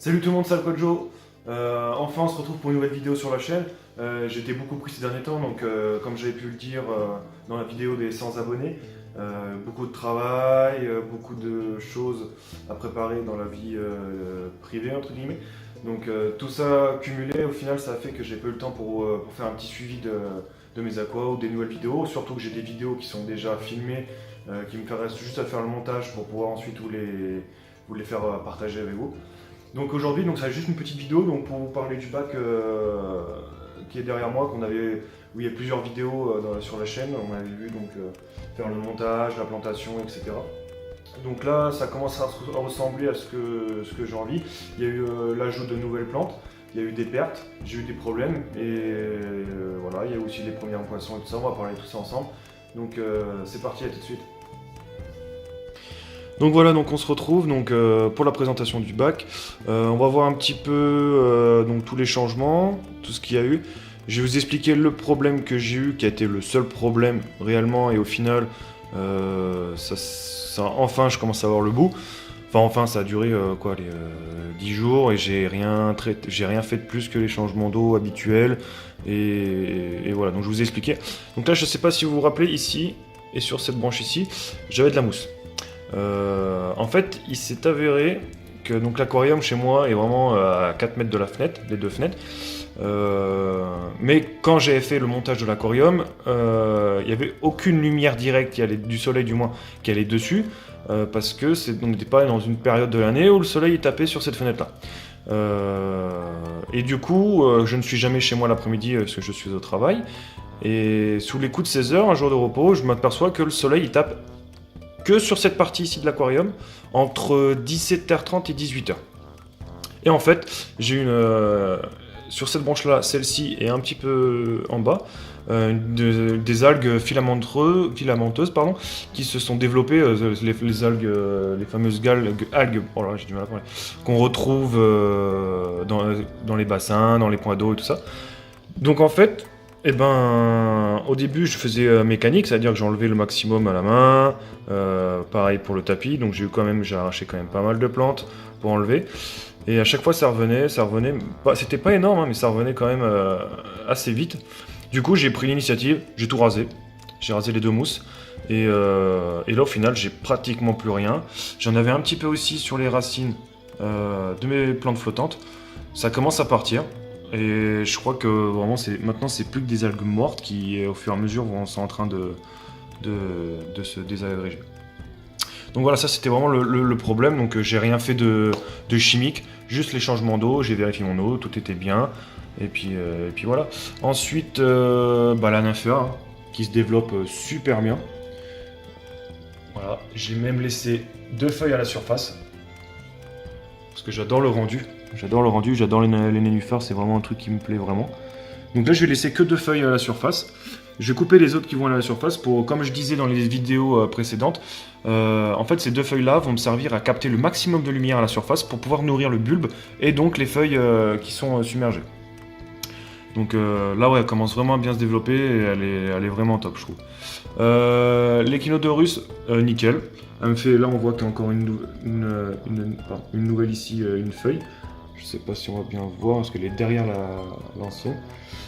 Salut tout le monde, c'est Alcojo. Enfin, on se retrouve pour une nouvelle vidéo sur la chaîne. J'étais beaucoup pris ces derniers temps, donc comme j'avais pu le dire dans la vidéo des 100 abonnés, beaucoup de travail, beaucoup de choses à préparer dans la vie privée, entre guillemets. Donc tout ça cumulé, au final, ça a fait que j'ai pas eu le temps pour faire un petit suivi de mes aquas ou des nouvelles vidéos. Surtout que j'ai des vidéos qui sont déjà filmées, qui me reste juste à faire le montage pour pouvoir ensuite vous les faire partager avec vous. Donc aujourd'hui, ça va être juste une petite vidéo donc pour vous parler du bac qui est derrière moi, où il y a plusieurs vidéos sur la chaîne. On avait vu faire le montage, la plantation, etc. Donc là, ça commence à ressembler à ce que j'ai envie. Il y a eu l'ajout de nouvelles plantes, il y a eu des pertes, j'ai eu des problèmes et voilà, il y a aussi les premiers poissons et tout ça. On va parler de tout ça ensemble. Donc c'est parti, à tout de suite. Donc voilà, donc on se retrouve pour la présentation du bac. On va voir un petit peu tous les changements, tout ce qu'il y a eu. Je vais vous expliquer le problème que j'ai eu, qui a été le seul problème réellement, et au final, enfin je commence à voir le bout. Enfin, ça a duré 10 jours et j'ai rien fait de plus que les changements d'eau habituels. Et voilà, donc je vous ai expliqué. Donc là, je ne sais pas si vous vous rappelez, ici, et sur cette branche ici, j'avais de la mousse. En fait, il s'est avéré que l'aquarium chez moi est vraiment à 4 mètres de la fenêtre, les deux fenêtres. Mais quand j'avais fait le montage de l'aquarium, il n'y avait aucune lumière directe du soleil du moins qui allait dessus, parce que on n'était pas dans une période de l'année où le soleil tapait sur cette fenêtre-là. Et du coup, je ne suis jamais chez moi l'après-midi parce que je suis au travail. Et sous les coups de 16 heures, un jour de repos, je m'aperçois que le soleil il tape que sur cette partie ici de l'aquarium, entre 17h30 et 18h. Et en fait, j'ai sur cette branche-là, celle-ci est un petit peu en bas, des algues filamenteuses, qui se sont développées, les algues, les fameuses algues, oh là, j'ai du mal à parler, qu'on retrouve dans les bassins, dans les points d'eau et tout ça. Donc en fait, au début, je faisais mécanique, c'est-à-dire que j'enlevais le maximum à la main. Pareil pour le tapis, donc j'ai arraché quand même pas mal de plantes pour enlever. Et à chaque fois, ça revenait. C'était pas énorme, hein, mais ça revenait quand même assez vite. Du coup, j'ai pris l'initiative, j'ai tout rasé. J'ai rasé les deux mousses. Et là, au final, j'ai pratiquement plus rien. J'en avais un petit peu aussi sur les racines de mes plantes flottantes. Ça commence à partir. Et je crois que vraiment maintenant c'est plus que des algues mortes qui au fur et à mesure sont en train de se désagréger. Donc voilà, ça c'était vraiment le problème. Donc j'ai rien fait de chimique, juste les changements d'eau, j'ai vérifié mon eau, tout était bien. Et puis voilà. Ensuite la nymphea hein, qui se développe super bien. Voilà, j'ai même laissé 2 feuilles à la surface. Parce que j'adore le rendu, j'adore les nénuphars, c'est vraiment un truc qui me plaît vraiment. Donc là je vais laisser que 2 feuilles à la surface. Je vais couper les autres qui vont à la surface pour, comme je disais dans les vidéos précédentes, en fait ces 2 feuilles là vont me servir à capter le maximum de lumière à la surface pour pouvoir nourrir le bulbe et donc les feuilles qui sont submergées. Donc là ouais, elle commence vraiment à bien se développer et elle est vraiment top je trouve. L'Echinodorus, nickel. Elle me fait, là on voit qu'il y a encore une nouvelle ici, une feuille. Je sais pas si on va bien voir parce qu'elle est derrière l'ancienne.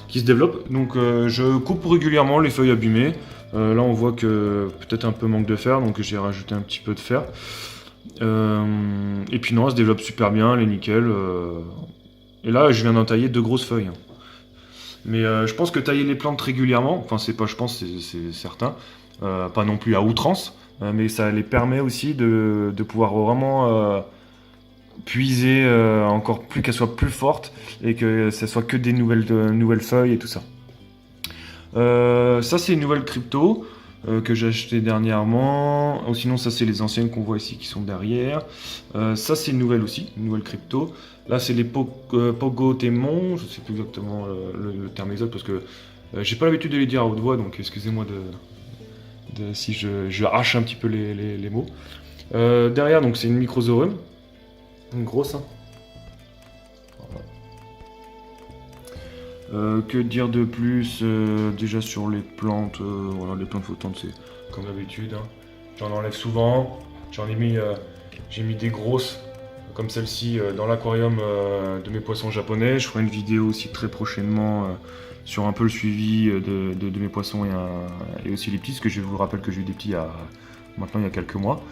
Qui se développe. Donc je coupe régulièrement les feuilles abîmées. Là on voit que peut-être un peu manque de fer, donc j'ai rajouté un petit peu de fer. Et puis non, elle se développe super bien, elle est nickel. Et là je viens d'entailler 2 grosses feuilles. Mais je pense que tailler les plantes régulièrement, enfin c'est pas je pense, c'est certain, pas non plus à outrance, mais ça les permet aussi de pouvoir vraiment puiser encore plus, qu'elles soient plus fortes et que ça soit que des nouvelles feuilles et tout ça. Ça c'est une nouvelle crypto que j'ai acheté dernièrement. Ou sinon ça c'est les anciennes qu'on voit ici qui sont derrière. Ça c'est une nouvelle aussi, une nouvelle crypto. Là c'est les Pogotémon, je sais plus exactement le terme exact parce que j'ai pas l'habitude de les dire à haute voix, donc excusez-moi si je hache un petit peu les mots. Derrière donc c'est une Microzorum, une grosse. Hein. Que dire de plus déjà sur les plantes, voilà, les plantes flottantes c'est comme d'habitude. Hein. J'en enlève souvent, j'ai mis des grosses comme celle-ci dans l'aquarium de mes poissons japonais. Je ferai une vidéo aussi très prochainement sur un peu le suivi de mes poissons et aussi les petits, parce que je vous rappelle que j'ai eu des petits maintenant il y a quelques mois.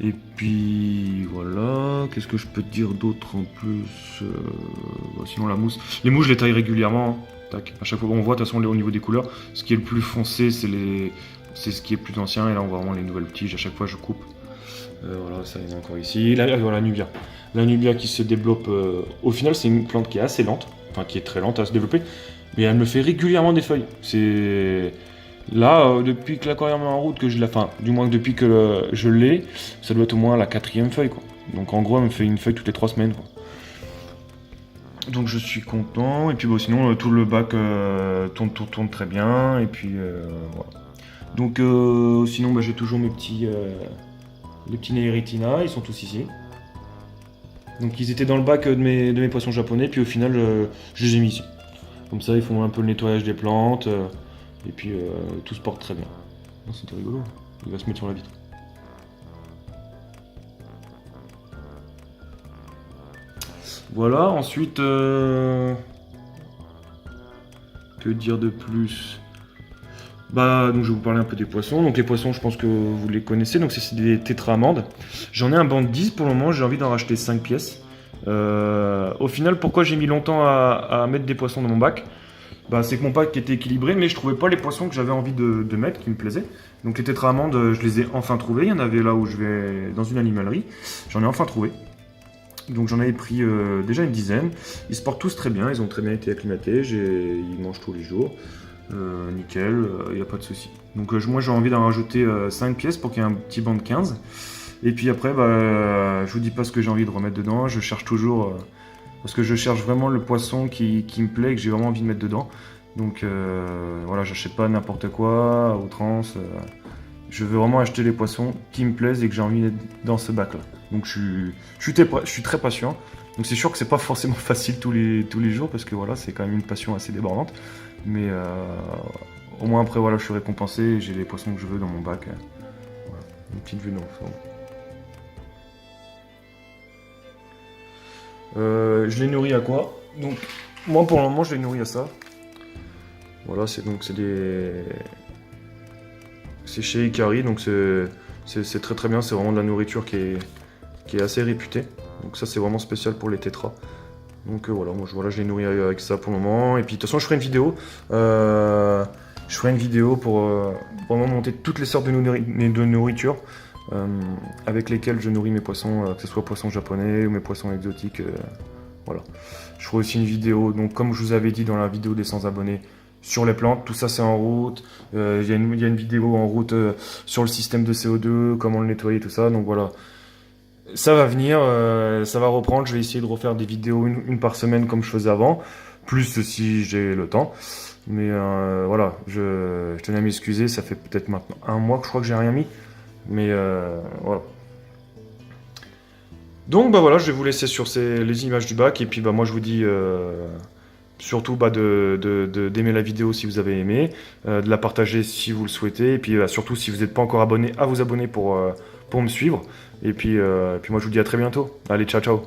Et puis voilà, qu'est-ce que je peux te dire d'autre en plus sinon la mousse. Les mousses je les taille régulièrement. Hein. Tac. À chaque fois qu'on voit, de toute façon au niveau des couleurs, ce qui est le plus foncé c'est ce qui est plus ancien, et là on voit vraiment les nouvelles tiges, à chaque fois je coupe. Voilà, ça il y en a encore ici. Là, voilà, Nubia. La Nubia qui se développe, au final c'est une plante qui est assez lente, enfin qui est très lente à se développer, mais elle me fait régulièrement des feuilles. C'est... Là, depuis que l'aquarium est en route, que je l'ai, enfin, du moins depuis que je l'ai, ça doit être au moins la 4e feuille, quoi. Donc en gros, elle me fait une feuille toutes les 3 semaines, quoi. Donc je suis content, et puis bon, sinon tout le bac tourne très bien, et puis voilà. Donc sinon j'ai toujours mes petits les petits Neiritina, ils sont tous ici. Donc ils étaient dans le bac de mes poissons japonais, puis au final je les ai mis ici. Comme ça ils font un peu le nettoyage des plantes, et puis tout se porte très bien. C'était rigolo, il va se mettre sur la vitre. Voilà, ensuite, que dire de plus? Bah, donc je vais vous parler un peu des poissons. Donc les poissons, je pense que vous les connaissez, donc c'est des tétra-amandes. J'en ai un banc de 10 pour le moment, j'ai envie d'en racheter 5 pièces. Au final, pourquoi j'ai mis longtemps à mettre des poissons dans mon bac? Bah, c'est que mon bac était équilibré, mais je trouvais pas les poissons que j'avais envie de mettre, qui me plaisaient. Donc les tétra-amandes, je les ai enfin trouvés. Il y en avait là où je vais dans une animalerie. J'en ai enfin trouvé. Donc j'en avais pris déjà une dizaine. Ils se portent tous très bien, ils ont très bien été acclimatés, ils mangent tous les jours. Nickel, il n'y a pas de souci. Donc moi j'ai envie d'en rajouter 5 pièces pour qu'il y ait un petit banc de 15. Et puis après, je vous dis pas ce que j'ai envie de remettre dedans, je cherche toujours, parce que je cherche vraiment le poisson qui me plaît et que j'ai vraiment envie de mettre dedans. Donc voilà, j'achète pas n'importe quoi, à outrance. Je veux vraiment acheter les poissons qui me plaisent et que j'ai envie d'être dans ce bac là. Donc je suis très patient. Donc c'est sûr que c'est pas forcément facile tous les jours, parce que voilà, c'est quand même une passion assez débordante. Mais au moins après voilà, je suis récompensé et j'ai les poissons que je veux dans mon bac. Voilà, une petite vue d'ensemble. Je les nourris à quoi? Donc moi pour le moment je les nourris à ça. Voilà, c'est chez Ikari, donc c'est très bien, c'est vraiment de la nourriture qui est assez réputée. Donc ça c'est vraiment spécial pour les tétras. Donc voilà, moi je les nourris avec ça pour le moment. Et puis de toute façon je ferai une vidéo. Je ferai une vidéo pour vraiment monter toutes les sortes de nourriture avec lesquelles je nourris mes poissons, que ce soit poissons japonais ou mes poissons exotiques. Voilà. Je ferai aussi une vidéo, donc comme je vous avais dit dans la vidéo des 100 abonnés, sur les plantes, tout ça c'est en route. Il y a une vidéo en route sur le système de CO2, comment le nettoyer, tout ça. Donc voilà. Ça va venir, ça va reprendre. Je vais essayer de refaire des vidéos une par semaine comme je faisais avant, plus si j'ai le temps. Mais voilà, je tenais à m'excuser, ça fait peut-être maintenant un mois que je crois que j'ai rien mis. Mais voilà. Donc bah voilà, je vais vous laisser sur les images du bac. Et puis bah moi je vous dis surtout d'aimer la vidéo si vous avez aimé, de la partager si vous le souhaitez. Et puis surtout si vous n'êtes pas encore abonné, à vous abonner pour me suivre. Et puis moi je vous dis à très bientôt. Allez, ciao ciao.